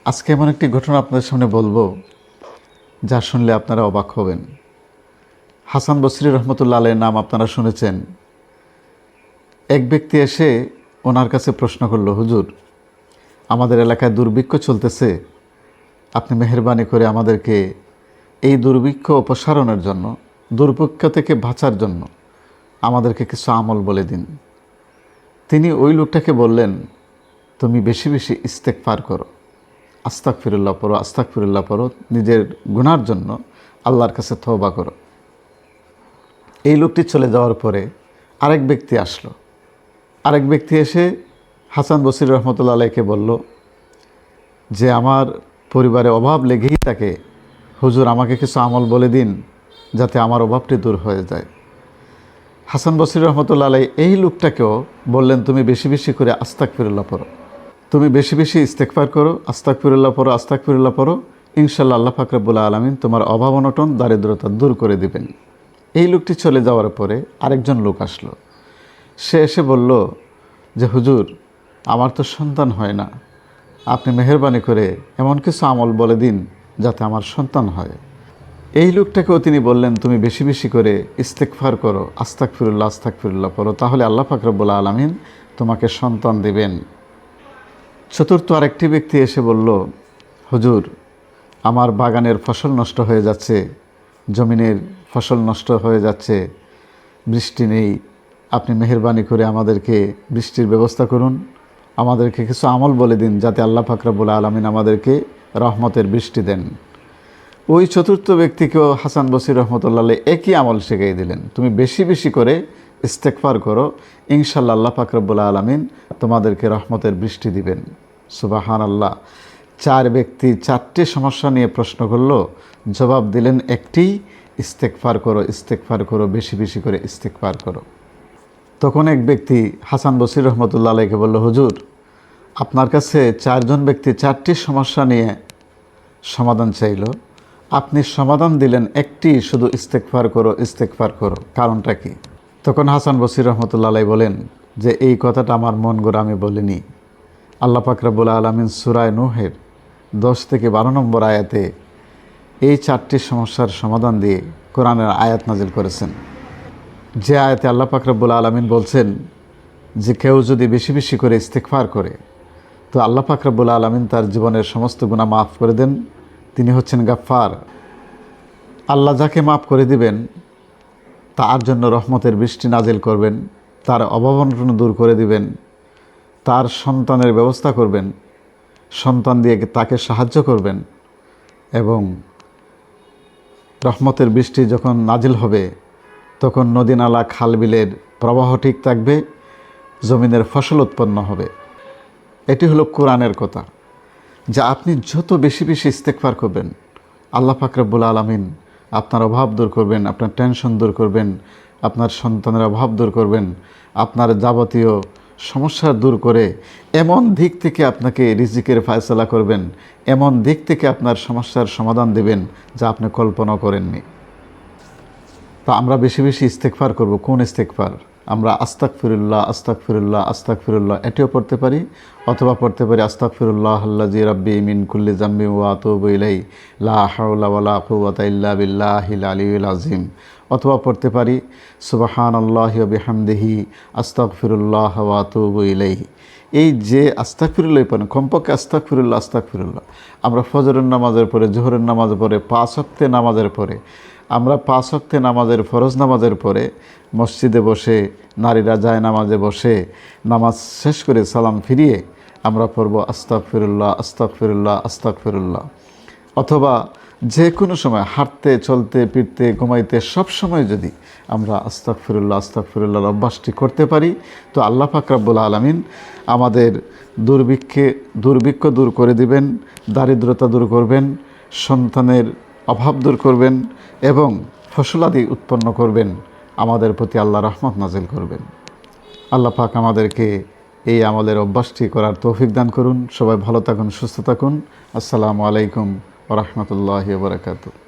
আজকে এমন একটি ঘটনা আপনাদের সামনে বলবো যা শুনলে আপনারা অবাক হবেন। হাসান বসরি রহমতুল্লাহ আলাইহির নাম আপনারা শুনেছেন। এক ব্যক্তি এসে ওনার কাছে প্রশ্ন করলো, হুজুর, আমাদের এলাকায় দুর্ভিক্ষ চলতেছে, আপনি মেহেরবানি করে আমাদেরকে এই দুর্ভিক্ষ অপসারণের জন্য, দুর্ভিক্ষ থেকে বাঁচার জন্য আমাদেরকে কিছু আমল বলে দিন। তিনি ওই লোকটাকে বললেন, তুমি বেশি বেশি ইস্তেগফার করো, আস্তাগফিরুল্লাহ পড়ো, আস্তাগফিরুল্লাহ পড়ো, নিজের গুনার জন্য আল্লাহর কাছে তওবা করো। এই লোকটি চলে যাওয়ার পরে আরেক ব্যক্তি আসলো। আরেক ব্যক্তি এসে হাসান বসরি রহমতুল্লাহ আলাইহিকে বলল যে আমার পরিবারে অভাব লেগেই থাকে, হুজুর আমাকে কিছু আমল বলে দিন যাতে আমার অভাবটি দূর হয়ে যায়। হাসান বসরি রহমতুল্লাহ আলাইহি এই লোকটাকেও বললেন, তুমি বেশি বেশি করে আস্তাগফিরুল্লাহ পড়ো, তুমি বেশি বেশি ইস্তেগফার করো, আস্তাগফিরুল্লাহ পড়ো, আস্তাগফিরুল্লাহ পড়ো, ইনশাআল্লাহ আল্লাহ পাক রব্বুল আলামিন তোমার অভাব অনটন দারিদ্রতা দূর করে দিবেন। এই লোকটি চলে যাওয়ার পরে আরেকজন লোক আসলো। সে এসে বলল যে হুজুর, আমার তো সন্তান হয় না, আপনি মেহেরবানি করে এমন কিছু আমল বলে দিন যাতে আমার সন্তান হয়। এই লোকটাকেও তিনি বললেন, তুমি বেশি বেশি করে ইস্তেগফার করো, আস্তাগফিরুল্লাহ আস্তাগফিরুল্লাহ পড়ো, তাহলে আল্লাহ পাক রব্বুল আলামিন তোমাকে সন্তান দিবেন। চতুর্থ আরেকটি ব্যক্তি এসে বলল, হুজুর, আমার বাগানের ফসল নষ্ট হয়ে যাচ্ছে, জমিনের ফসল নষ্ট হয়ে যাচ্ছে, বৃষ্টি নেই, আপনি মেহেরবানি করে আমাদেরকে বৃষ্টির ব্যবস্থা করুন, আমাদেরকে কিছু আমল বলে দিন যাতে আল্লাহ পাক রব্বুল আলামিন আমাদেরকে রহমতের বৃষ্টি দেন। ওই চতুর্থ ব্যক্তিকেও হাসান বসরি রহমতুল্লাহ আলাইহি একই আমল শিখিয়ে দিলেন, তুমি বেশি বেশি করে ইস্তেগফার করো, ইনশাআল্লাহ আল্লাহ পাক রব্বুল আলামিন তোমাদেরকে রহমতের বৃষ্টি দিবেন। সুবহানাল্লাহ। চার ব্যক্তি চারটি সমস্যা নিয়ে প্রশ্ন করল, জবাব দিলেন একটি, ইস্তেগফার করো, ইস্তেগফার করো, বেশি বেশি করে ইস্তেগফার করো। তখন এক ব্যক্তি হাসান বসরি রহমতুল্লাহ আলাইহিকে বলল, হুজুর, আপনার কাছে চারজন ব্যক্তি চারটি সমস্যা নিয়ে সমাধান চাইল, আপনি সমাধান দিলেন একটি, শুধু ইস্তেগফার করো, ইস্তেগফার করো, কারণটা কি? তখন হাসান বসরি রহমতুল্লাহ আলাইহি বলেন যে এই কথাটা আমার মন গড়া আমি বলিনি। আল্লাহ পাক রব্বুল আলামিন সূরা নূহের 10 থেকে 12 নম্বর আয়াতে এই চারটি সমস্যার সমাধান দিয়ে কোরআনের আয়াত নাজিল করেছেন। যে আয়াতে আল্লাহ পাক রব্বুল আলামিন বলছেন যে কেউ যদি বেশি বেশি করে ইস্তেগফার করে তো আল্লাহ পাক রব্বুল আলামিন তার জীবনের সমস্ত গুনাহ মাফ করে দেন। তিনি হচ্ছেন গাফফার। আল্লাহ যাকে মাফ করে দিবেন তার জন্য রহমতের বৃষ্টি নাজিল করবেন, তার অভাব অনটন দূর করে দিবেন, তার সন্তানের ব্যবস্থা করবেন, সন্তান দিয়ে তাকে সাহায্য করবেন, এবং রহমতের বৃষ্টি যখন নাজিল হবে তখন নদী নালা খাল বিলের প্রবাহ ঠিক থাকবে, জমিনের ফসল উৎপন্ন হবে। এটি হলো কোরআনের কথা, যা আপনি যত বেশি বেশি ইস্তেগফার করবেন আল্লাহ পাক রব্বুল আলামিন আপনার অভাব দূর করবেন, আপনার টেনশন দূর করবেন, আপনার সন্তানের অভাব দূর করবেন, আপনার যাবতীয় সমস্যা দূর করে এমন দিক থেকে আপনাকে রিজিকের ফয়সালা করবেন, এমন দিক থেকে আপনার সমস্যার সমাধান দেবেন যা আপনি কল্পনাও করেননি। তা আমরা বেশি বেশি ইস্তেগফার করব। কোন ইস্তেগফার? আমরা আস্তাগফিরুল্লাহ আস্তাগফিরুল্লাহ আস্তাগফিরুল্লাহ এটিও পড়তে পারি, অথবা পড়তে পারি আস্তাগফিরুল্লাহ আল্লাযী রাব্বি মিন কুল্লি যামবিন ওয়া আতুবু ইলাইহি লা হাওলা ওয়ালা কুওয়াতা ইল্লা বিল্লাহিল আলিয়্যিল আযীম, অথবা পড়তে পারি সুবহানাল্লাহি ওয়া বিহামদিহি আস্তাগফিরুল্লাহ ওয়া আতুবু ইলাইহি। এই যে আস্তাগফিরুল্লাহ পড়েন, কমপক্ষে আস্তাগফিরুল্লাহ আস্তাগফিরুল্লাহ আমরা ফজরের নামাজের পরে, জোহরের নামাজের পরে, 5 ওয়াক্তে নামাজের পরে, আমরা 5 ওয়াক্তে নামাজের ফরজ নামাজের পরে মসজিদে বসে, নারীরা যায় নামাজে বসে নামাজ শেষ করে সালাম ফিরিয়ে আমরা পড়ব আস্তাগফিরুল্লাহ আস্তাগফিরুল্লাহ আস্তাগফিরুল্লাহ। অথবা যে কোনো সময় হাঁটতে, চলতে, ফিরতে, ঘুমাইতে সব সময় যদি আমরা আস্তাগফিরুল্লাহ আস্তাগফিরুল্লাহর অভ্যাসটি করতে পারি তো আল্লাহ পাক রব্বুল আলামিন আমাদের দুর্ভিক্ষ দূর করে দিবেন, দারিদ্রতা দূর করবেন, সন্তানের অভাব দূর করবেন এবং ফসলাদি উৎপন্ন করবেন, আমাদের প্রতি আল্লাহ রহমত নাজিল করবেন। আল্লাহ পাক আমাদেরকে এই আমলের অভ্যাসটি করার তৌফিক দান করুন। সবাই ভালো থাকুন, সুস্থ থাকুন। আসসালামু আলাইকুম ওয়া রাহমাতুল্লাহি ওয়া বারাকাতুহু।